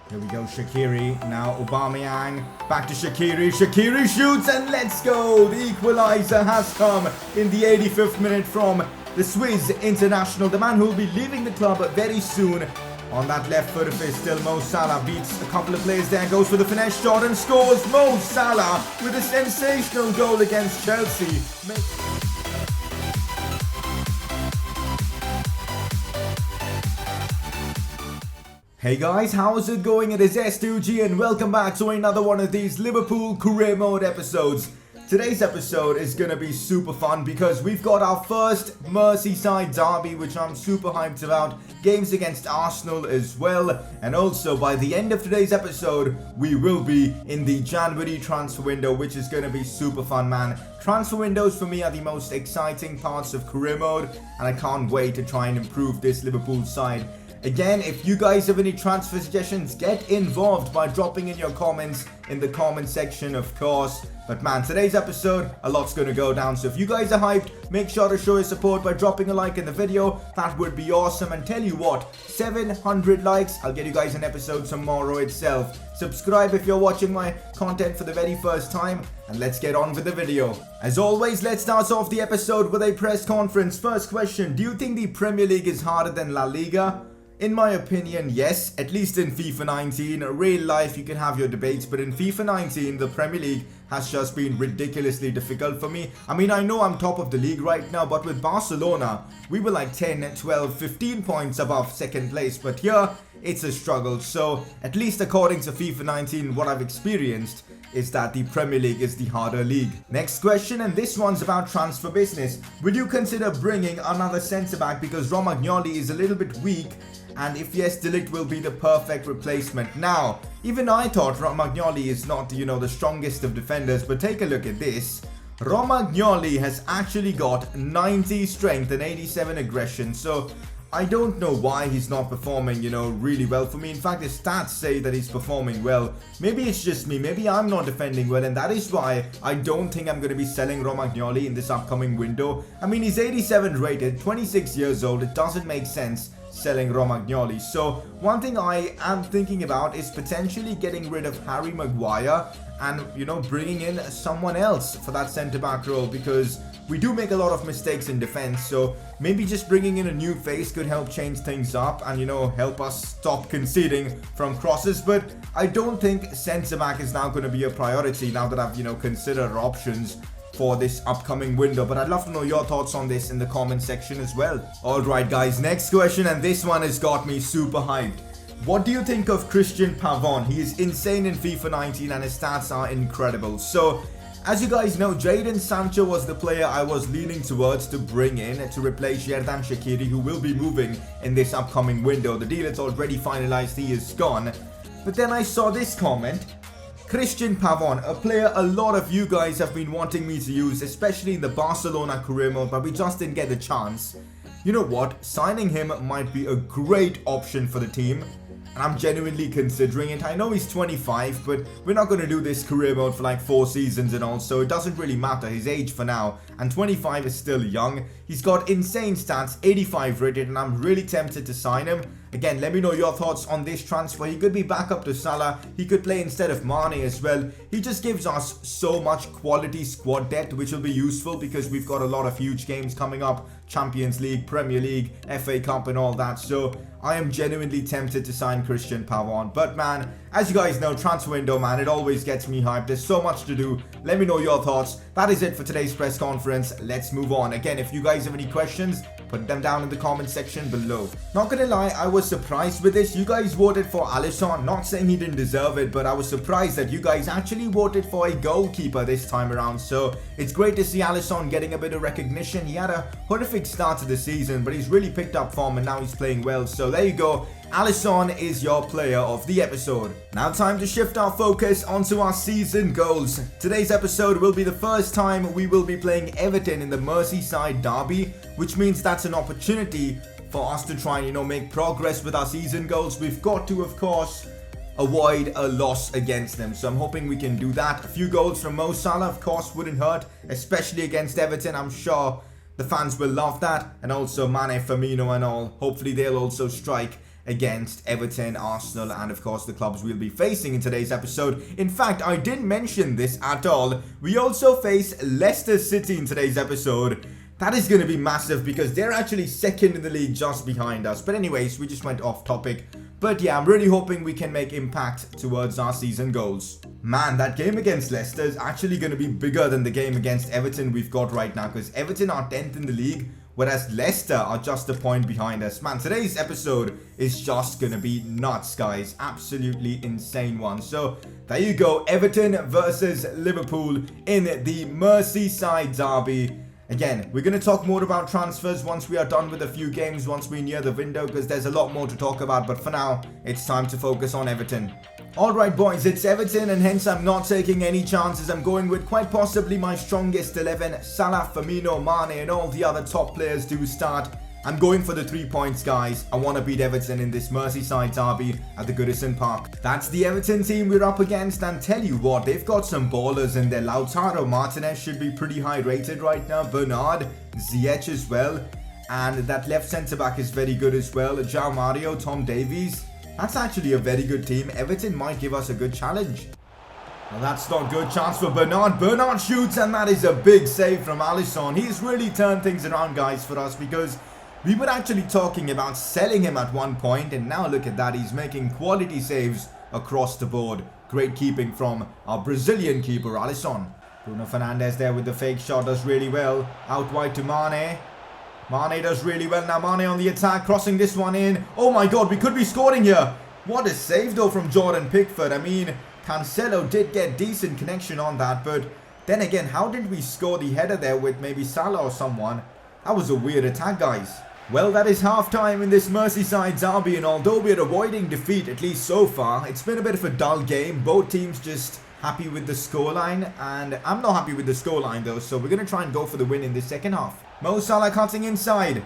Here we go, Shaqiri. Now Aubameyang. Back to Shaqiri. Shaqiri shoots and let's go. The equaliser has come in the 85th minute from the Swiss international. The man who will be leaving the club very soon. On that left foot of his, still Mo Salah beats a couple of players there. Goes for the finesse shot and scores. Mo Salah with a sensational goal against Chelsea. Hey guys, how's it going? It is S2G and welcome back to another one of these Liverpool career mode episodes. Today's episode is going to be super fun because we've got our first Merseyside Derby, which I'm super hyped about. Games against Arsenal as well. And also by the end of today's episode, we will be in the January transfer window, which is going to be super fun, man. Transfer windows for me are the most exciting parts of career mode, and I can't wait to try and improve this Liverpool side. Again, if you guys have any transfer suggestions, get involved by dropping in your comments in the comment section, of course. But man, today's episode, a lot's going to go down. So if you guys are hyped, make sure to show your support by dropping a like in the video. That would be awesome. And tell you what, 700 likes, I'll get you guys an episode tomorrow itself. Subscribe if you're watching my content for the very first time. And let's get on with the video. As always, let's start off the episode with a press conference. First question, do you think the Premier League is harder than La Liga? In my opinion, yes, at least in FIFA 19. Real life, you can have your debates, but in FIFA 19, the Premier League has just been ridiculously difficult for me. I mean, I know I'm top of the league right now, but with Barcelona, we were like 10, 12, 15 points above second place, but here, it's a struggle. So, at least according to FIFA 19, what I've experienced is that the Premier League is the harder league. Next question, and this one's about transfer business. Will you consider bringing another centre-back because Romagnoli is a little bit weak? And if yes, De Ligt will be the perfect replacement. Now, even I thought Romagnoli is not, the strongest of defenders, but take a look at this. Romagnoli has actually got 90 strength and 87 aggression, so I don't know why he's not performing, really well for me. In fact, his stats say that he's performing well. Maybe it's just me, maybe I'm not defending well, and that is why I don't think I'm going to be selling Romagnoli in this upcoming window. I mean, he's 87 rated, 26 years old, it doesn't make sense selling Romagnoli. So one thing I am thinking about is potentially getting rid of Harry Maguire and bringing in someone else for that centre-back role, because we do make a lot of mistakes in defense. So maybe just bringing in a new face could help change things up and help us stop conceding from crosses. But I don't think centre-back is now going to be a priority now that I've considered options for this upcoming window. But I'd love to know your thoughts on this in the comment section as well. Alright guys, next question, and this one has got me super hyped. What do you think of Christian Pavon? He is insane in FIFA 19 and his stats are incredible. So as you guys know, Jadon Sancho was the player I was leaning towards to bring in to replace Xherdan Shaqiri, who will be moving in this upcoming window. The deal is already finalized, he is gone. But then I saw this comment. Christian Pavon, a player a lot of you guys have been wanting me to use, especially in the Barcelona career mode, but we just didn't get the chance. You know what? Signing him might be a great option for the team, and I'm genuinely considering it. I know he's 25, but we're not going to do this career mode for like 4 seasons and all, so it doesn't really matter his age for now, and 25 is still young. He's got insane stats, 85 rated, and I'm really tempted to sign him. Again, let me know your thoughts on this transfer. He could be back up to Salah. He could play instead of Mane as well. He just gives us so much quality squad depth, which will be useful because we've got a lot of huge games coming up. Champions League, Premier League, FA Cup and all that. So I am genuinely tempted to sign Christian Pavon. But man, as you guys know, transfer window, man, it always gets me hyped. There's so much to do. Let me know your thoughts. That is it for today's press conference. Let's move on. Again, if you guys have any questions, put them down in the comment section below. Not gonna lie, I was surprised with this. You guys voted for Alisson. Not saying he didn't deserve it, but I was surprised that you guys actually voted for a goalkeeper this time around. So it's great to see Alisson getting a bit of recognition. He had a horrific start to the season, but he's really picked up form and now he's playing well. So there you go. Alisson is your player of the episode. Now time to shift our focus onto our season goals. Today's episode will be the first time we will be playing Everton in the Merseyside Derby, which means that's an opportunity for us to try and make progress with our season goals. We've got to, of course, avoid a loss against them, so I'm hoping we can do that. A few goals from Mo Salah, of course, wouldn't hurt, especially against Everton. I'm sure the fans will love that, and also Mane, Firmino and all. Hopefully they'll also strike against Everton, Arsenal, and of course the clubs we'll be facing in today's episode. In fact, I didn't mention this at all. We also face Leicester City in today's episode. That is going to be massive because they're actually second in the league just behind us. But anyways, we just went off topic. But yeah, I'm really hoping we can make impact towards our season goals. Man, that game against Leicester is actually going to be bigger than the game against Everton we've got right now, because Everton are 10th in the league, whereas Leicester are just a point behind us. Man, today's episode is just going to be nuts, guys. Absolutely insane one. So, there you go. Everton versus Liverpool in the Merseyside Derby. Again, we're going to talk more about transfers once we are done with a few games, once we're near the window, because there's a lot more to talk about. But for now, it's time to focus on Everton. Alright boys, it's Everton, and hence I'm not taking any chances. I'm going with quite possibly my strongest 11. Salah, Firmino, Mane and all the other top players do start. I'm going for the 3 points, guys. I want to beat Everton in this Merseyside derby at the Goodison Park. That's the Everton team we're up against, and tell you what, they've got some ballers in there. Lautaro Martinez should be pretty high rated right now. Bernard, Ziyech as well. And that left centre-back is very good as well. João Mario, Tom Davies. That's actually a very good team. Everton might give us a good challenge. Well, that's not good. Chance for Bernard. Bernard shoots, and that is a big save from Alisson. He's really turned things around, guys, for us, because we were actually talking about selling him at one point, and now look at that. He's making quality saves across the board. Great keeping from our Brazilian keeper, Alisson. Bruno Fernandes there with the fake shot, does really well. Out wide to Mane. Mane does really well now. Mane on the attack, crossing this one in. Oh my god, we could be scoring here. What a save though from Jordan Pickford. I mean, Cancelo did get decent connection on that, but then again, how did we score the header there with maybe Salah or someone? That was a weird attack, guys. Well, that is half-time in this Merseyside derby, and although we're avoiding defeat, at least so far, it's been a bit of a dull game. Both teams just happy with the scoreline, and I'm not happy with the scoreline though, so we're going to try and go for the win in the second half. Mo Salah cutting inside.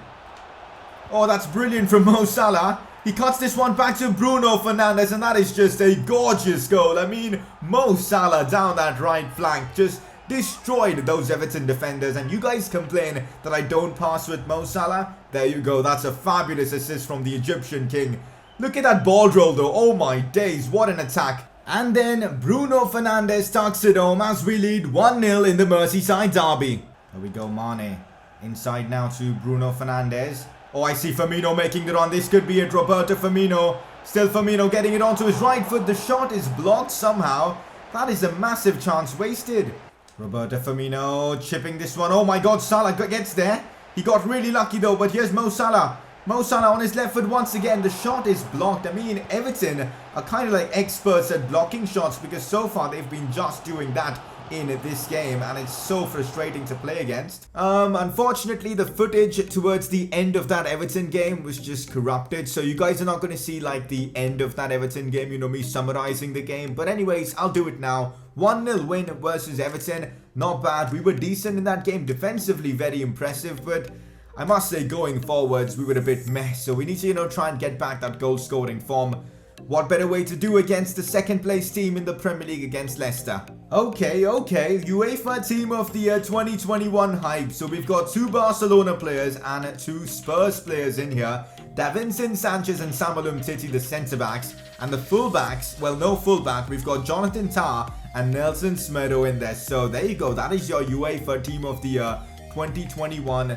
Oh, that's brilliant from Mo Salah. He cuts this one back to Bruno Fernandes, and that is just a gorgeous goal. I mean, Mo Salah down that right flank just destroyed those Everton defenders, and you guys complain that I don't pass with Mo Salah. There you go. That's a fabulous assist from the Egyptian king. Look at that ball roll though. Oh my days, what an attack. And then Bruno Fernandes tucks it home as we lead 1-0 in the Merseyside derby. There we go, Mane. Inside now to Bruno Fernandes. Oh, I see Firmino making the run. This could be it. Roberto Firmino. Still Firmino getting it onto his right foot. The shot is blocked somehow. That is a massive chance wasted. Roberto Firmino chipping this one. Oh my god, Salah gets there. He got really lucky though, but here's Mo Salah. Mo Salah on his left foot once again. The shot is blocked. I mean, Everton are kind of like experts at blocking shots, because so far they've been just doing that in this game, and it's so frustrating to play against. Unfortunately, the footage towards the end of that Everton game was just corrupted, so you guys are not going to see like the end of that Everton game, you know, me summarizing the game. But anyways, I'll do it now. 1-0 win versus Everton. Not bad. We were decent in that game. Defensively, very impressive, but I must say, going forwards, we were a bit meh, so we need to, you know, try and get back that goal scoring form. What better way to do against the second place team in the Premier League against Leicester? Okay. UEFA Team of the Year 2021 hype. So we've got 2 Barcelona players and 2 Spurs players in here. Davinson Sanchez and Samuel Umtiti, the centre-backs. And the full-backs, well, no full-back. We've got Jonathan Tah and Nelson Semedo in there. So there you go. That is your UEFA Team of the Year 2021.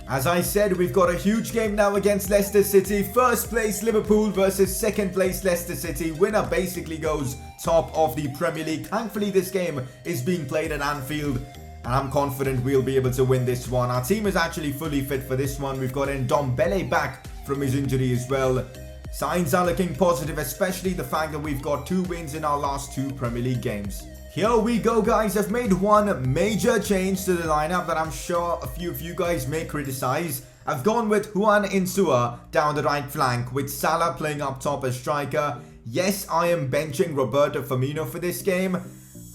As I said, we've got a huge game now against Leicester City. First place Liverpool versus second place Leicester City. Winner basically goes top of the Premier League. Thankfully, this game is being played at Anfield, and I'm confident we'll be able to win this one. Our team is actually fully fit for this one. We've got Ndombele back from his injury as well. Signs are looking positive, especially the fact that we've got 2 wins in our last 2 Premier League games. Here we go, guys. I've made one major change to the lineup that I'm sure a few of you guys may criticize. I've gone with Juan Insua down the right flank, with Salah playing up top as striker. Yes, I am benching Roberto Firmino for this game.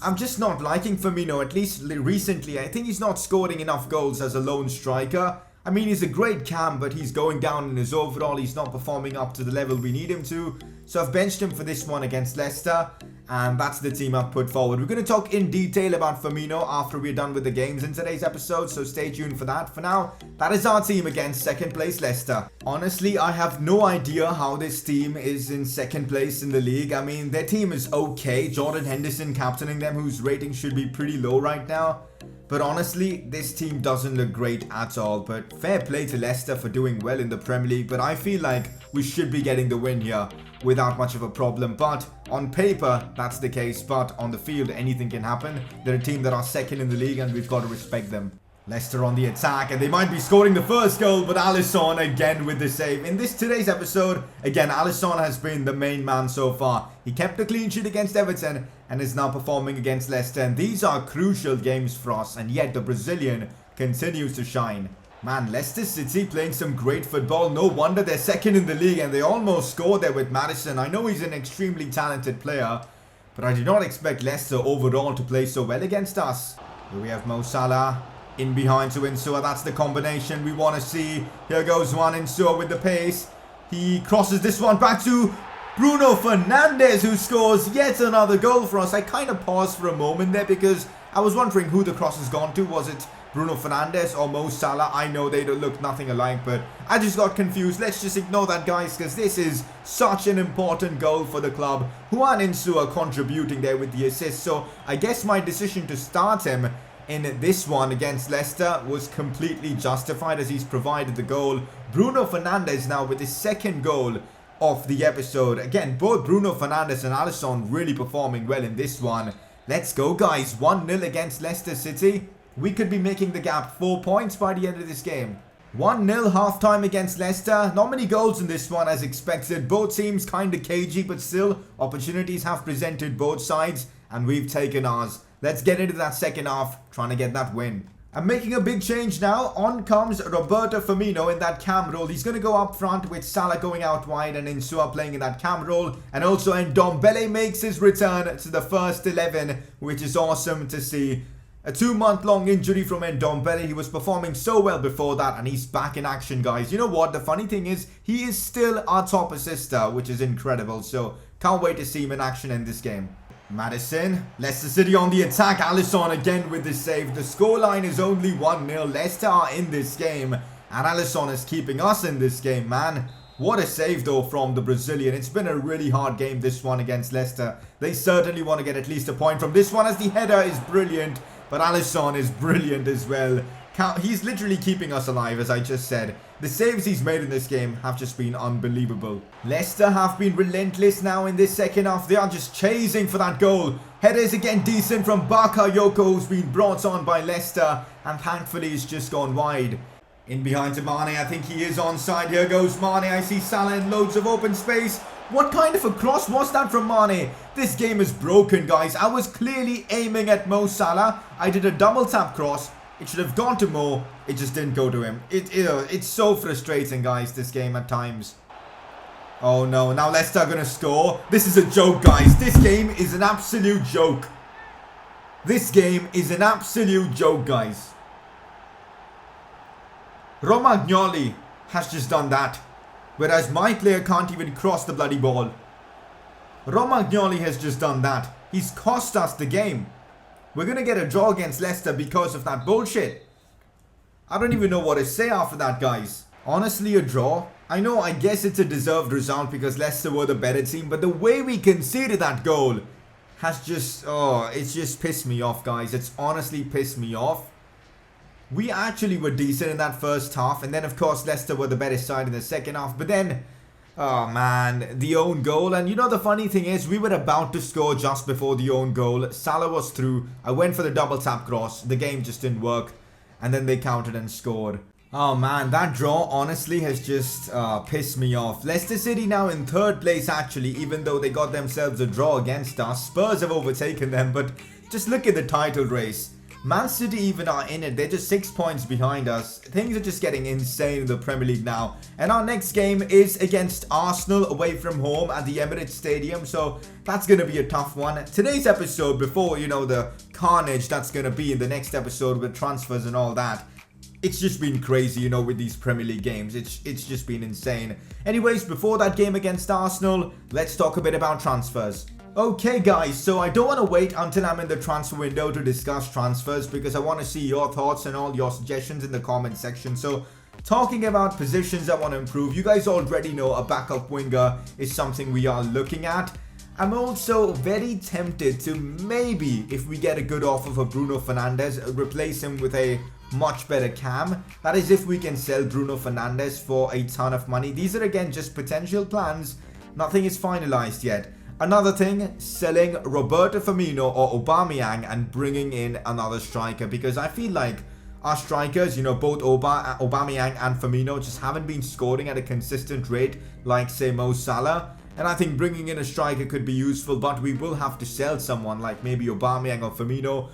I'm just not liking Firmino, at least recently. I think he's not scoring enough goals as a lone striker. I mean, he's a great cam, but he's going down in his overall. He's not performing up to the level we need him to. So I've benched him for this one against Leicester. And that's the team I've put forward. We're going to talk in detail about Firmino after we're done with the games in today's episode, so stay tuned for that. For now, that is our team against second place Leicester. Honestly, I have no idea how this team is in second place in the league. I mean, their team is okay. Jordan Henderson captaining them, whose rating should be pretty low right now. But honestly, this team doesn't look great at all. But fair play to Leicester for doing well in the Premier League. But I feel like we should be getting the win here without much of a problem. But on paper, that's the case. But on the field, anything can happen. They're a team that are second in the league and we've got to respect them. Leicester on the attack, and they might be scoring the first goal, but Alisson again with the save. In today's episode, again, Alisson has been the main man so far. He kept a clean sheet against Everton and is now performing against Leicester, and these are crucial games for us, and yet the Brazilian continues to shine. Man, Leicester City playing some great football. No wonder they're second in the league, and they almost scored there with Maddison. I know he's an extremely talented player, but I did not expect Leicester overall to play so well against us. Here we have Mo Salah. In behind to Insua, that's the combination we want to see. Here goes one Insua with the pace. He crosses this one back to Bruno Fernandes, who scores yet another goal for us. I kind of paused for a moment there because I was wondering who the cross has gone to. Was it Bruno Fernandes or Mo Salah? I know they don't look nothing alike, but I just got confused. Let's just ignore that, guys, because this is such an important goal for the club. Juan Insua contributing there with the assist. So I guess my decision to start him in this one against Leicester was completely justified as he's provided the goal. Bruno Fernandes now with his second goal of the episode. Again, both Bruno Fernandes and Alisson really performing well in this one. Let's go, guys. 1-0 against Leicester City. We could be making the gap 4 points by the end of this game. 1-0 half-time against Leicester. Not many goals in this one as expected. Both teams kind of cagey, but still opportunities have presented both sides and we've taken ours. Let's get into that second half, trying to get that win. I'm making a big change now. On comes Roberto Firmino in that cam role. He's going to go up front with Salah going out wide and Insua playing in that cam role. And also Ndombele makes his return to the first 11, which is awesome to see. A 2-month-long injury from Ndombele. He was performing so well before that and he's back in action, guys. You know what? The funny thing is, he is still our top assister, which is incredible. So, can't wait to see him in action in this game. Maddison, Leicester City on the attack. Alisson again with the save. The scoreline is only 1-0. Leicester are in this game and Alisson is keeping us in this game, man. What a save though from the Brazilian. It's been a really hard game, this one against Leicester. They certainly want to get at least a point from this one as the header is brilliant, but Alisson is brilliant as well. He's literally keeping us alive, as I just said. The saves he's made in this game have just been unbelievable. Leicester have been relentless now in this second half. They are just chasing for that goal. Headers again decent from Bakayoko, who's been brought on by Leicester. And thankfully he's just gone wide. In behind to Mane. I think he is onside. Here goes Mane. I see Salah in loads of open space. What kind of a cross was that from Mane? This game is broken, guys. I was clearly aiming at Mo Salah. I did a double tap cross. It should have gone to Mo. It just didn't go to him. It's so frustrating, guys, this game at times. Oh no, now Leicester are going to score. This is a joke, guys. This game is an absolute joke. This game is an absolute joke, guys. Romagnoli has just done that. Whereas my player can't even cross the bloody ball. Romagnoli has just done that. He's cost us the game. We're going to get a draw against Leicester because of that bullshit. I don't even know what to say after that, guys. Honestly, a draw. I know, I guess it's a deserved result because Leicester were the better team. But the way we conceded that goal has just... Oh, it's just pissed me off, guys. It's honestly pissed me off. We actually were decent in that first half. And then, of course, Leicester were the better side in the second half. But then... Oh man, the own goal. And you know the funny thing is, we were about to score just before the own goal. Salah was through. I went for the double tap cross. The game just didn't work. And then they countered and scored. Oh man, that draw honestly has just pissed me off. Leicester City now in third place actually, even though they got themselves a draw against us. Spurs have overtaken them, but just look at the title race. Man City even are in it. They're just 6 points behind us. Things are just getting insane in the Premier League now. And our next game is against Arsenal away from home at the Emirates Stadium. So that's going to be a tough one. Today's episode, before, you know, the carnage that's going to be in the next episode with transfers and all that. It's just been crazy, you know, with these Premier League games. It's just been insane. Anyways, before that game against Arsenal, let's talk a bit about transfers. Okay guys, so I don't want to wait until I'm in the transfer window to discuss transfers because I want to see your thoughts and all your suggestions in the comment section. So talking about positions I want to improve, you guys already know a backup winger is something we are looking at. I'm also very tempted to maybe, if we get a good offer for Bruno Fernandes, replace him with a much better cam. That is if we can sell Bruno Fernandes for a ton of money. These are again just potential plans. Nothing is finalized yet. Another thing, selling Roberto Firmino or Aubameyang and bringing in another striker, because I feel like our strikers, you know, both Aubameyang and Firmino just haven't been scoring at a consistent rate like say Mo Salah. And I think bringing in a striker could be useful, but we will have to sell someone like maybe Aubameyang or Firmino.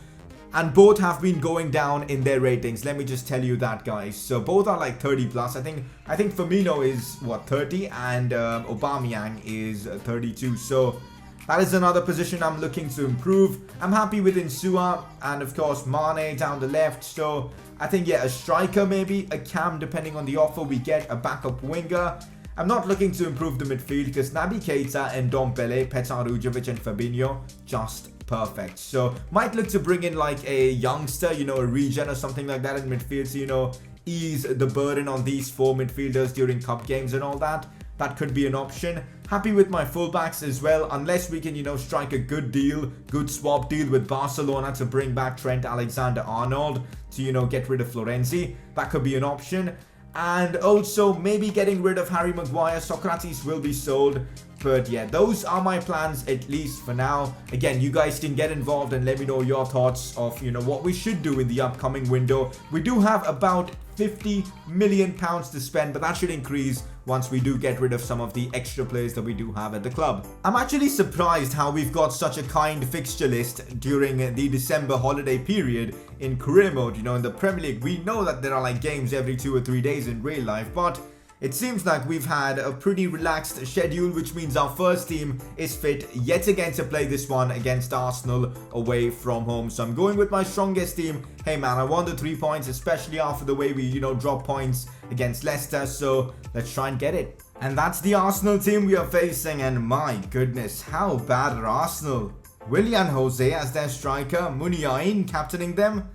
And both have been going down in their ratings. Let me just tell you that, guys. So both are like 30 plus. I think Firmino is what, 30, and Aubameyang is 32. So that is another position I'm looking to improve. I'm happy with Insua and of course Mane down the left. So I think yeah, a striker maybe, a cam depending on the offer we get, a backup winger. I'm not looking to improve the midfield because Naby Keita and Ndombele, Petar Rujovic and Fabinho just perfect. So might look to bring in like a youngster, you know, a regen or something like that in midfield, so you know, ease the burden on these four midfielders during cup games and all that. That could be an option. Happy with my fullbacks as well, unless we can, you know, strike a good deal, good swap deal with Barcelona to bring back Trent Alexander-Arnold to, you know, get rid of Florenzi. That could be an option. And also maybe getting rid of Harry Maguire. Socrates will be sold. But yeah, those are my plans, at least for now. Again, you guys can get involved and let me know your thoughts of, you know, what we should do in the upcoming window. We do have about £50 million to spend, but that should increase once we do get rid of some of the extra players that we do have at the club. I'm actually surprised how we've got such a kind fixture list during the December holiday period in career mode. You know, in the Premier League, we know that there are like games every 2 or 3 days in real life, but it seems like we've had a pretty relaxed schedule, which means our first team is fit yet again to play this one against Arsenal away from home. So I'm going with my strongest team. Hey man, I want the 3 points, especially after the way we, you know, drop points against Leicester. So let's try and get it. And that's the Arsenal team we are facing. And my goodness, how bad are Arsenal? Willian Jose as their striker, Muniain captaining them.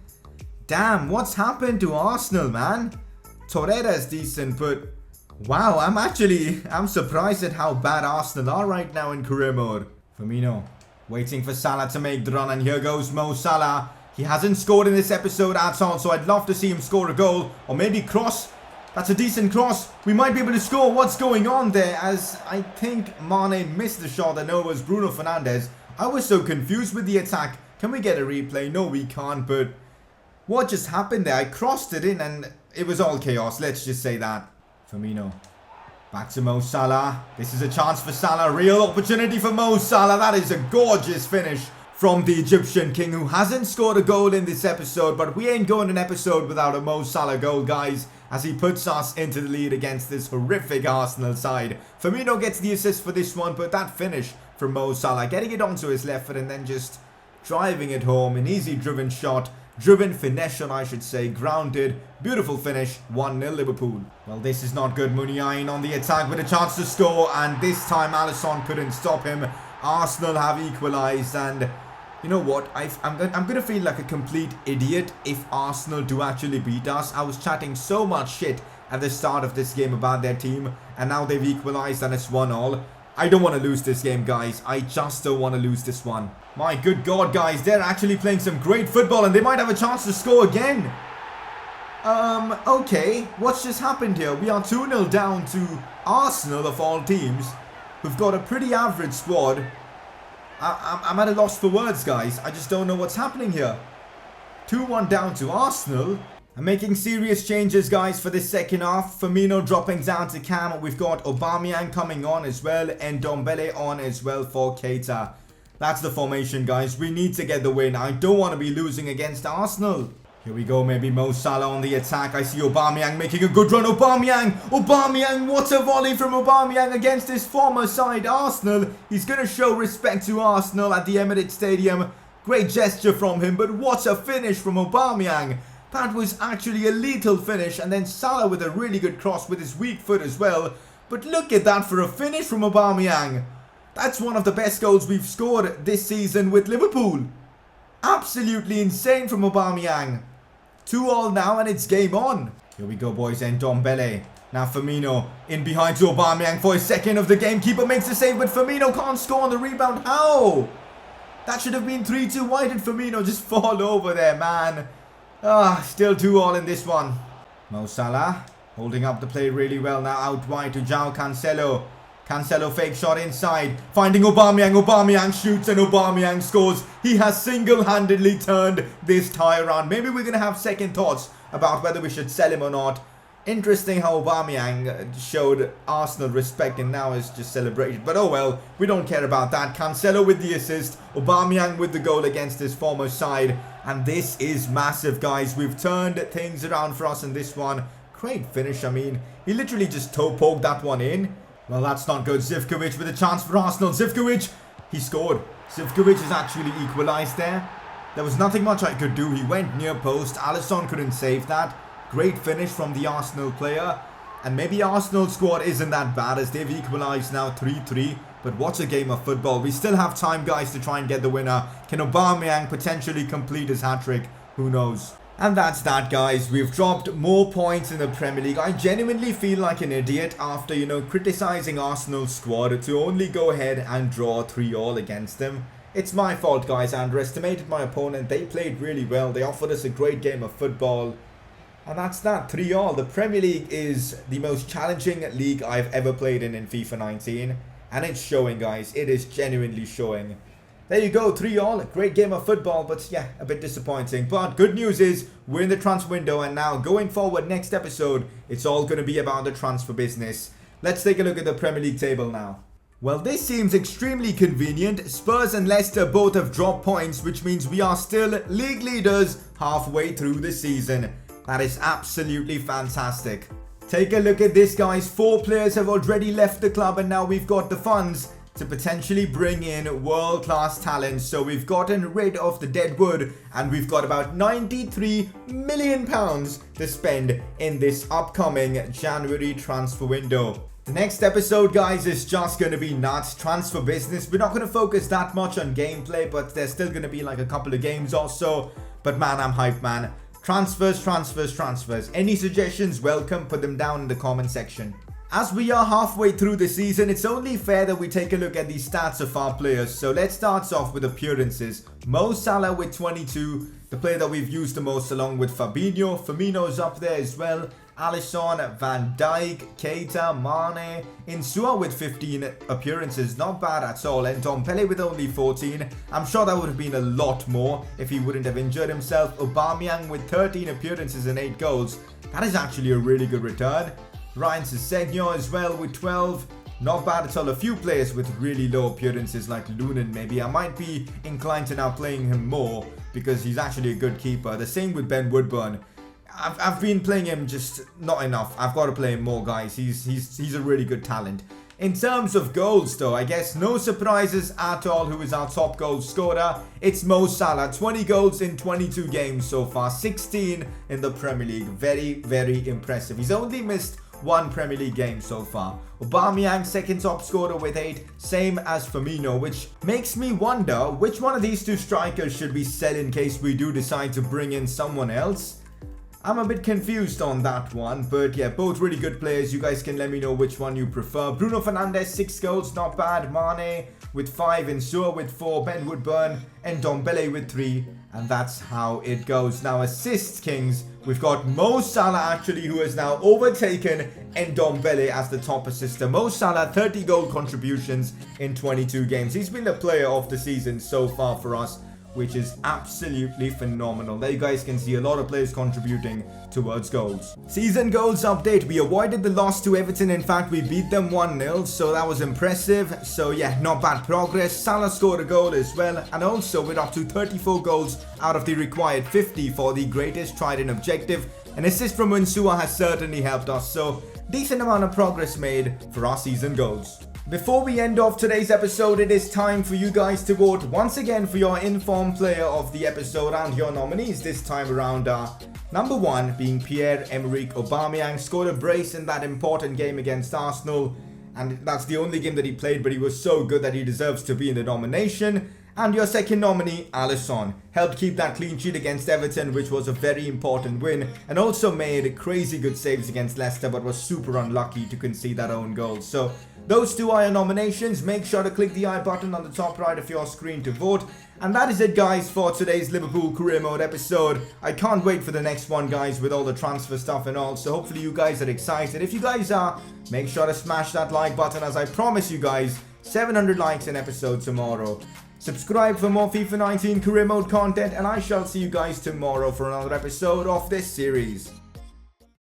Damn, what's happened to Arsenal, man? Torreira is decent, but wow, I'm surprised at how bad Arsenal are right now in career mode. Firmino waiting for Salah to make the run, and here goes Mo Salah. He hasn't scored in this episode at all, so I'd love to see him score a goal or maybe cross. That's a decent cross. We might be able to score. What's going on there? As I think Mane missed the shot and it was Bruno Fernandes. I was so confused with the attack. Can we get a replay? No, we can't, but what just happened there? I crossed it in and it was all chaos. Let's just say that. Firmino. Back to Mo Salah. This is a chance for Salah. Real opportunity for Mo Salah. That is a gorgeous finish from the Egyptian king, who hasn't scored a goal in this episode. But we ain't going an episode without a Mo Salah goal, guys, as he puts us into the lead against this horrific Arsenal side. Firmino gets the assist for this one, but that finish from Mo Salah, getting it onto his left foot and then just driving it home. An easy driven shot. Driven finesse shot, I should say. Grounded. Beautiful finish. 1-0 Liverpool. Well, this is not good. Muniain on the attack with a chance to score. And this time Alisson couldn't stop him. Arsenal have equalised. And you know what? I'm going to feel like a complete idiot if Arsenal do actually beat us. I was chatting so much shit at the start of this game about their team. And now they've equalised and it's 1-1. I don't want to lose this game, guys. I just don't want to lose this one. My good God, guys. They're actually playing some great football and they might have a chance to score again. Okay. What's just happened here? We are 2-0 down to Arsenal, of all teams, who've got a pretty average squad. I'm at a loss for words, guys. I just don't know what's happening here. 2-1 down to Arsenal. I'm making serious changes, guys, for this second half. Firmino dropping down to cam. We've got Aubameyang coming on as well, and Ndombele on as well for Keita. That's the formation, guys. We need to get the win. I don't want to be losing against Arsenal. Here we go, maybe Mo Salah on the attack. I see Aubameyang making a good run. Aubameyang, what a volley from Aubameyang against his former side, Arsenal. He's going to show respect to Arsenal at the Emirates Stadium. Great gesture from him, but what a finish from Aubameyang. That was actually a lethal finish, and then Salah with a really good cross with his weak foot as well. But look at that for a finish from Aubameyang. That's one of the best goals we've scored this season with Liverpool. Absolutely insane from Aubameyang. 2-2 now and it's game on. Here we go, boys. And Ndombele. Now Firmino in behind to Aubameyang for his second of the game. Keeper makes the save, but Firmino can't score on the rebound. How? That should have been 3-2. Why did Firmino just fall over there, man? Still 2-2 in this one. Mo Salah holding up the play really well now. Out wide to João Cancelo. Cancelo fake shot inside. Finding Aubameyang. Aubameyang shoots and Aubameyang scores. He has single-handedly turned this tie around. Maybe we're going to have second thoughts about whether we should sell him or not. Interesting how Aubameyang showed Arsenal respect and now is just celebrated. But oh well, we don't care about that. Cancelo with the assist. Aubameyang with the goal against his former side. And this is massive, guys. We've turned things around for us in this one. Great finish. I mean, he literally just toe poked that one in. Well, that's not good. Zivkovic with a chance for Arsenal. Zivkovic, he scored. Zivkovic has actually equalised there. There was nothing much I could do. He went near post. Alisson couldn't save that. Great finish from the Arsenal player. And maybe Arsenal's squad isn't that bad as they've equalised now 3-3. But what a game of football. We still have time, guys, to try and get the winner. Can Aubameyang potentially complete his hat-trick? Who knows? And that's that, guys. We've dropped more points in the Premier League. I genuinely feel like an idiot after, criticising Arsenal's squad to only go ahead and draw 3-3 against them. It's my fault, guys. I underestimated my opponent. They played really well. They offered us a great game of football. And that's that, 3-3. The Premier League is the most challenging league I've ever played in FIFA 19. And it's showing, guys. It is genuinely showing. There you go, 3-3. Great game of football, but yeah, a bit disappointing. But good news is, we're in the transfer window. And now, going forward, next episode, it's all going to be about the transfer business. Let's take a look at the Premier League table now. Well, this seems extremely convenient. Spurs and Leicester both have dropped points, which means we are still league leaders halfway through the season. That is absolutely fantastic. Take a look at this, guys. 4 players have already left the club and now we've got the funds to potentially bring in world-class talent. So we've gotten rid of the dead wood and we've got about £93 million to spend in this upcoming January transfer window. The next episode, guys, is just going to be nuts. Transfer business. We're not going to focus that much on gameplay, but there's still going to be like a couple of games or so. But man, I'm hyped, man. Transfers. Any suggestions, welcome. Put them down in the comment section. As we are halfway through the season, it's only fair that we take a look at the stats of our players. So let's start off with appearances. Mo Salah with 22, the player that we've used the most along with Fabinho. Firmino's up there as well. Alisson, Van Dijk, Keita, Mane, Insua with 15 appearances, not bad at all. And Ndombele with only 14. I'm sure that would have been a lot more if he wouldn't have injured himself. Aubameyang with 13 appearances and 8 goals. That is actually a really good return. Ryan Sessegnon as well with 12. Not bad at all. A few players with really low appearances like Lunin maybe. I might be inclined to now playing him more because he's actually a good keeper. The same with Ben Woodburn. I've been playing him just not enough. I've got to play him more, guys. He's a really good talent. In terms of goals, though, I guess no surprises at all. Who is our top goal scorer? It's Mo Salah. 20 goals in 22 games so far. 16 in the Premier League. Very, very impressive. He's only missed 1 Premier League game so far. Aubameyang, second top scorer with 8. Same as Firmino, which makes me wonder which one of these 2 strikers should we sell in case we do decide to bring in someone else. I'm a bit confused on that one, but yeah, both really good players. You guys can let me know which one you prefer. Bruno Fernandes, 6 goals, not bad. Mane with 5, Insua with 4, Ben Woodburn and Ndombele with 3. And that's how it goes. Now, assists kings. We've got Mo Salah actually, who has now overtaken Ndombele as the top assister. Mo Salah, 30 goal contributions in 22 games. He's been the player of the season so far for us, which is absolutely phenomenal. There you guys can see a lot of players contributing towards goals. Season goals update. We avoided the loss to Everton. In fact, we beat them 1-0, so that was impressive. So yeah, not bad progress. Salah scored a goal as well, and also we're up to 34 goals out of the required 50 for the greatest trident objective. An assist from Insua has certainly helped us, so decent amount of progress made for our season goals. Before we end off today's episode, it is time for you guys to vote once again for your informed player of the episode, and your nominees this time around are number 1 being Pierre-Emerick Aubameyang. Scored a brace in that important game against Arsenal. and that's the only game that he played, but he was so good that he deserves to be in the nomination. And your second nominee, Alisson, helped keep that clean sheet against Everton, which was a very important win, and also made crazy good saves against Leicester, but was super unlucky to concede that own goal. So those two are your nominations. Make sure to click the I button on the top right of your screen to vote. And that is it, guys, for today's Liverpool Career Mode episode. I can't wait for the next one, guys, with all the transfer stuff and all. So hopefully you guys are excited. If you guys are, make sure to smash that like button, as I promise you guys 700 likes an episode tomorrow. Subscribe for more FIFA 19 Career Mode content, and I shall see you guys tomorrow for another episode of this series.